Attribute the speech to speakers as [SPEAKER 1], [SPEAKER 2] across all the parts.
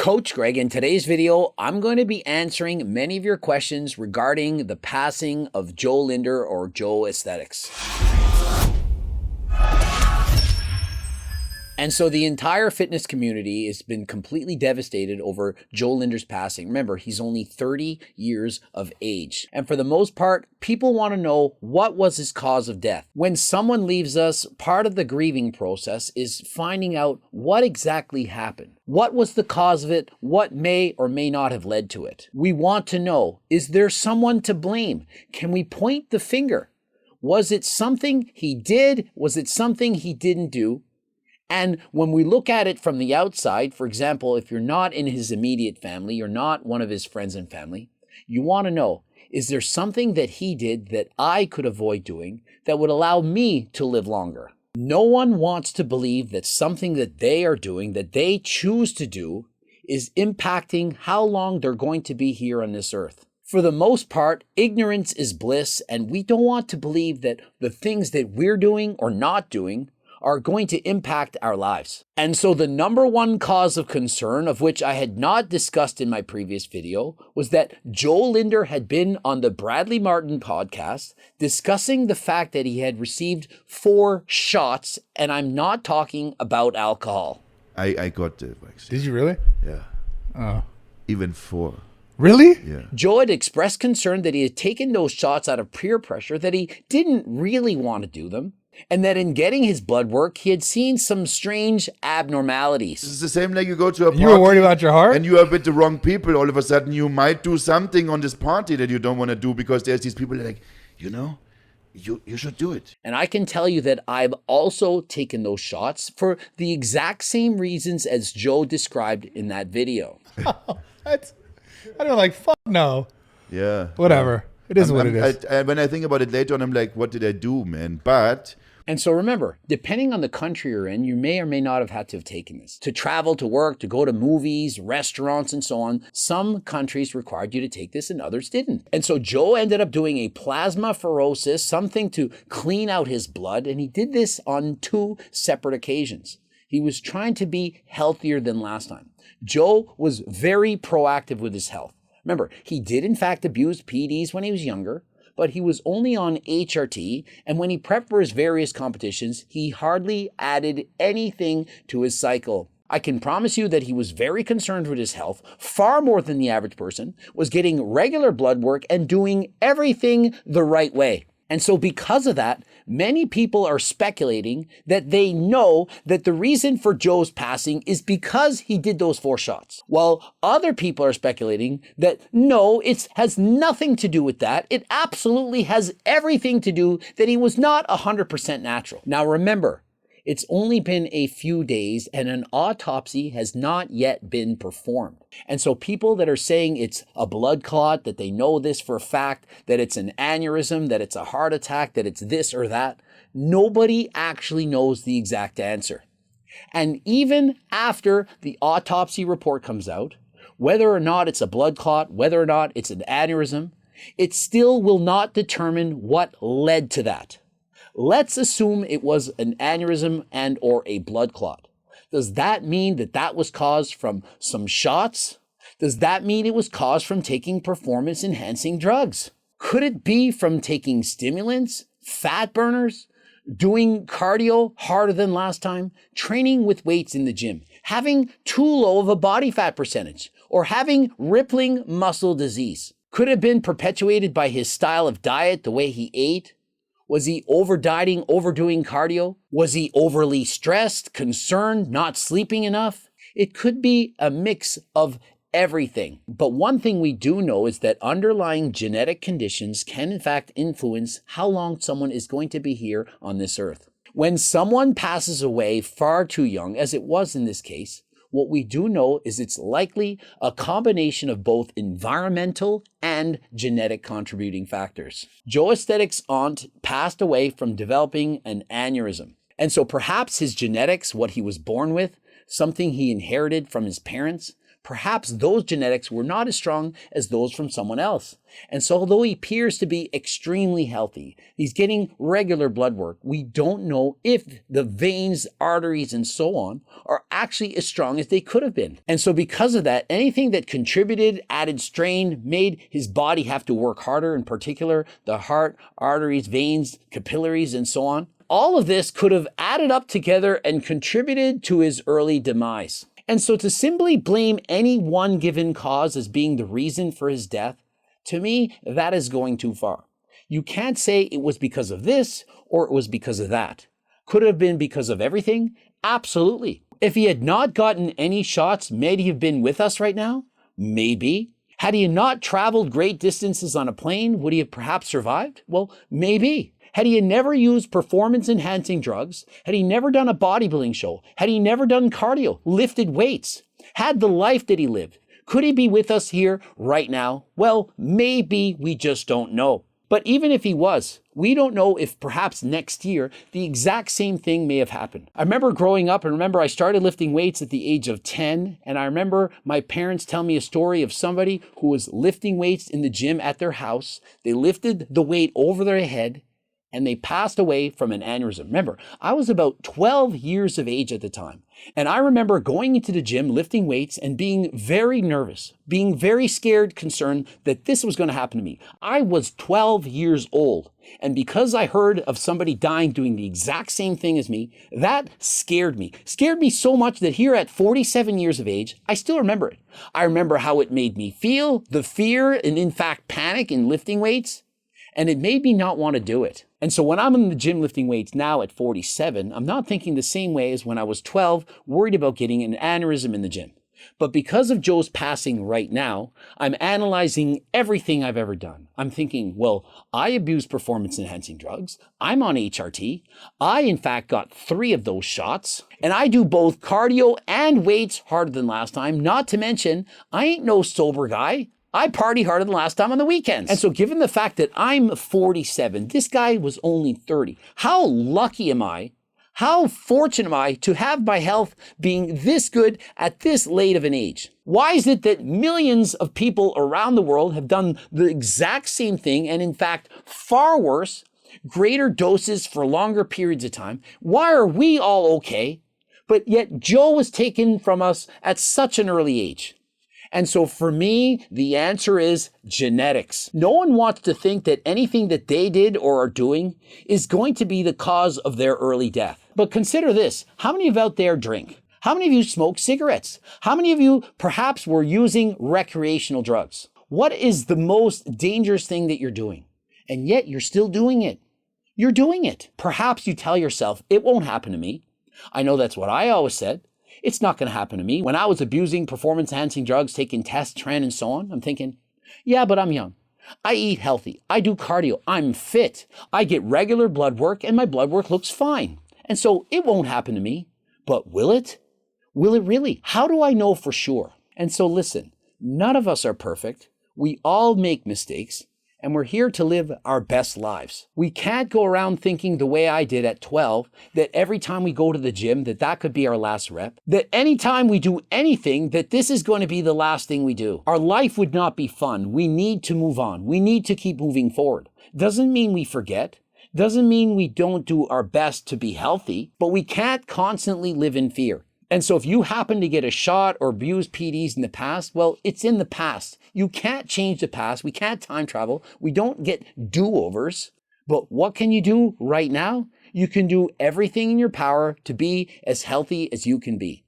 [SPEAKER 1] Coach Greg. In today's video, I'm going to be answering many of your questions regarding the passing of Joe Lindner or Joe Aesthetics. And so the entire fitness community has been completely devastated over Joe Lindner's passing. Remember, he's only 30 years of age. And for the most part, people want to know what was his cause of death. When someone leaves us, part of the grieving process is finding out what exactly happened. What was the cause of it? What may or may not have led to it? We want to know, is there someone to blame? Can we point the finger? Was it something he did? Was it something he didn't do? And when we look at it from the outside, for example, if you're not in his immediate family, you're not one of his friends and family, you want to know, is there something that he did that I could avoid doing that would allow me to live longer? No one wants to believe that something that they are doing, that they choose to do, is impacting how long they're going to be here on this earth. For the most part, ignorance is bliss, and we don't want to believe that the things that we're doing or not doing are going to impact our lives. And so the number one cause of concern, of which I had not discussed in my previous video, was that Joe Lindner had been on the Bradley Martin podcast discussing the fact that he had received 4 shots, and I'm not talking about alcohol.
[SPEAKER 2] I got the vaccine.
[SPEAKER 3] Did you really?
[SPEAKER 2] Yeah.
[SPEAKER 3] Oh.
[SPEAKER 2] Even 4.
[SPEAKER 3] Really?
[SPEAKER 2] Yeah.
[SPEAKER 1] Joe had expressed concern that he had taken those shots out of peer pressure, that he didn't really want to do them, and that in getting his blood work, he had seen some strange abnormalities.
[SPEAKER 2] It's the same like you go to a party.
[SPEAKER 3] You were worried about your heart?
[SPEAKER 2] And you are with the wrong people. All of a sudden, you might do something on this party that you don't want to do because there's these people that are like, you know, you should do it.
[SPEAKER 1] And I can tell you that I've also taken those shots for the exact same reasons as Joe described in that video.
[SPEAKER 3] I don't like, fuck no.
[SPEAKER 2] Yeah.
[SPEAKER 3] Whatever. It is what it is.
[SPEAKER 2] When I think about it later on, I'm like, what did I do, man? But...
[SPEAKER 1] And so remember, depending on the country you're in, you may or may not have had to have taken this. To travel, to work, to go to movies, restaurants, and so on, some countries required you to take this and others didn't. And so Joe ended up doing a plasmapheresis, something to clean out his blood, and he did this on 2 separate occasions. He was trying to be healthier than last time. Joe was very proactive with his health. Remember, he did in fact abuse PEDs when he was younger, but he was only on HRT, and when he prepped for his various competitions, he hardly added anything to his cycle. I can promise you that he was very concerned with his health, far more than the average person, was getting regular blood work and doing everything the right way. And so because of that, many people are speculating that they know that the reason for Joe's passing is because he did those 4 shots. While other people are speculating that no, it has nothing to do with that. It absolutely has everything to do that he was not 100% natural. Now remember, it's only been a few days and an autopsy has not yet been performed. And so people that are saying it's a blood clot, that they know this for a fact, that it's an aneurysm, that it's a heart attack, that it's this or that, nobody actually knows the exact answer. And even after the autopsy report comes out, whether or not it's a blood clot, whether or not it's an aneurysm, it still will not determine what led to that. Let's assume it was an aneurysm and or a blood clot. Does that mean that that was caused from some shots? Does that mean it was caused from taking performance-enhancing drugs? Could it be from taking stimulants, fat burners, doing cardio harder than last time, training with weights in the gym, having too low of a body fat percentage, or having rippling muscle disease? Could it have been perpetuated by his style of diet, the way he ate? Was he over-dieting, overdoing cardio? Was he overly stressed, concerned, not sleeping enough? It could be a mix of everything. But one thing we do know is that underlying genetic conditions can in fact influence how long someone is going to be here on this earth. When someone passes away far too young, as it was in this case, what we do know is it's likely a combination of both environmental and genetic contributing factors. Joe Aesthetics' aunt passed away from developing an aneurysm. And so perhaps his genetics, what he was born with, something he inherited from his parents, perhaps those genetics were not as strong as those from someone else. And so although he appears to be extremely healthy, he's getting regular blood work, we don't know if the veins, arteries, and so on are actually as strong as they could have been. And so because of that, anything that contributed, added strain, made his body have to work harder, in particular, the heart, arteries, veins, capillaries, and so on, all of this could have added up together and contributed to his early demise. And so to simply blame any one given cause as being the reason for his death, to me, that is going too far. You can't say it was because of this or it was because of that. Could it have been because of everything? Absolutely. If he had not gotten any shots, may he have been with us right now? Maybe. Had he not traveled great distances on a plane, would he have perhaps survived? Well, maybe. Had he never used performance-enhancing drugs, had he never done a bodybuilding show, had he never done cardio, lifted weights, had the life that he lived, could he be with us here right now? Well, maybe, we just don't know. But even if he was, we don't know if perhaps next year the exact same thing may have happened. I remember growing up, and remember I started lifting weights at the age of 10, and I remember my parents telling me a story of somebody who was lifting weights in the gym at their house. They lifted the weight over their head, and they passed away from an aneurysm. Remember, I was about 12 years of age at the time. And I remember going into the gym, lifting weights, and being very nervous, being very scared, concerned that this was going to happen to me. I was 12 years old. And because I heard of somebody dying doing the exact same thing as me, that scared me. Scared me so much that here at 47 years of age, I still remember it. I remember how it made me feel, the fear, and in fact, panic in lifting weights. And it made me not want to do it. And so when I'm in the gym lifting weights now at 47, I'm not thinking the same way as when I was 12, worried about getting an aneurysm in the gym. But because of Joe's passing right now, I'm analyzing everything I've ever done. I'm thinking, well, I abuse performance-enhancing drugs. I'm on HRT. I, in fact, got 3 of those shots. And I do both cardio and weights harder than last time. Not to mention, I ain't no sober guy. I party harder than last time on the weekends. And so given the fact that I'm 47, this guy was only 30. How lucky am I? How fortunate am I to have my health being this good at this late of an age? Why is it that millions of people around the world have done the exact same thing and in fact far worse, greater doses for longer periods of time? Why are we all okay, but yet Joe was taken from us at such an early age? And so for me, the answer is genetics. No one wants to think that anything that they did or are doing is going to be the cause of their early death. But consider this. How many of you out there drink? How many of you smoke cigarettes? How many of you perhaps were using recreational drugs? What is the most dangerous thing that you're doing? And yet you're still doing it. You're doing it. Perhaps you tell yourself, it won't happen to me. I know that's what I always said. It's not going to happen to me. When I was abusing performance-enhancing drugs, taking tests, tren, and so on, I'm thinking, yeah, but I'm young. I eat healthy. I do cardio. I'm fit. I get regular blood work, and my blood work looks fine. And so it won't happen to me. But will it? Will it really? How do I know for sure? And so listen, none of us are perfect. We all make mistakes. And we're here to live our best lives. We can't go around thinking the way I did at 12, that every time we go to the gym, that could be our last rep. That anytime we do anything, that this is going to be the last thing we do. Our life would not be fun. We need to move on. We need to keep moving forward. Doesn't mean we forget. Doesn't mean we don't do our best to be healthy, but we can't constantly live in fear. And so if you happen to get a shot or abuse PDs in the past, well, it's in the past. You can't change the past. We can't time travel. We don't get do-overs. But what can you do right now? You can do everything in your power to be as healthy as you can be.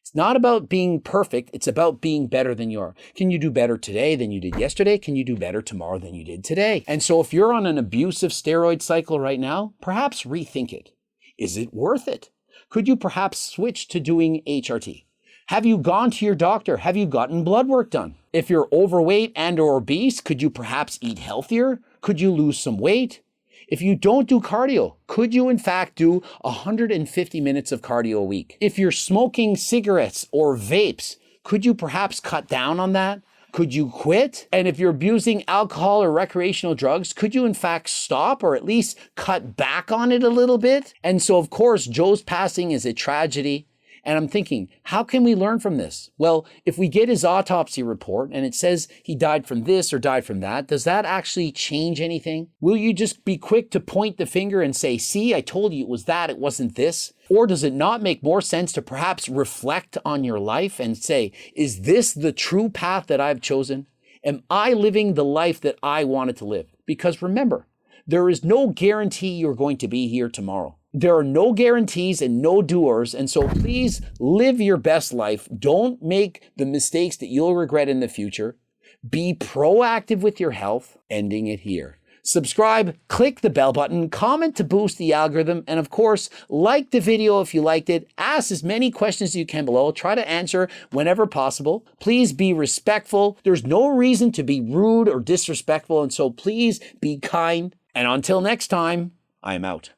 [SPEAKER 1] It's not about being perfect. It's about being better than you are. Can you do better today than you did yesterday? Can you do better tomorrow than you did today? And so if you're on an abusive steroid cycle right now, perhaps rethink it. Is it worth it? Could you perhaps switch to doing HRT? Have you gone to your doctor? Have you gotten blood work done? If you're overweight and or obese, could you perhaps eat healthier? Could you lose some weight? If you don't do cardio, could you in fact do 150 minutes of cardio a week? If you're smoking cigarettes or vapes, could you perhaps cut down on that? Could you quit? And if you're abusing alcohol or recreational drugs, could you in fact stop or at least cut back on it a little bit? And so of course, Joe's passing is a tragedy. And I'm thinking, how can we learn from this? Well, if we get his autopsy report and it says he died from this or died from that, does that actually change anything? Will you just be quick to point the finger and say, see, I told you it was that, it wasn't this? Or does it not make more sense to perhaps reflect on your life and say, is this the true path that I've chosen? Am I living the life that I wanted to live? Because remember, there is no guarantee you're going to be here tomorrow. There are no guarantees and no doers, and so please live your best life. Don't make the mistakes that you'll regret in the future. Be proactive with your health, ending it here. Subscribe, click the bell button, comment to boost the algorithm, and of course, like the video if you liked it. Ask as many questions as you can below. Try to answer whenever possible. Please be respectful. There's no reason to be rude or disrespectful, and so please be kind. And until next time, I am out.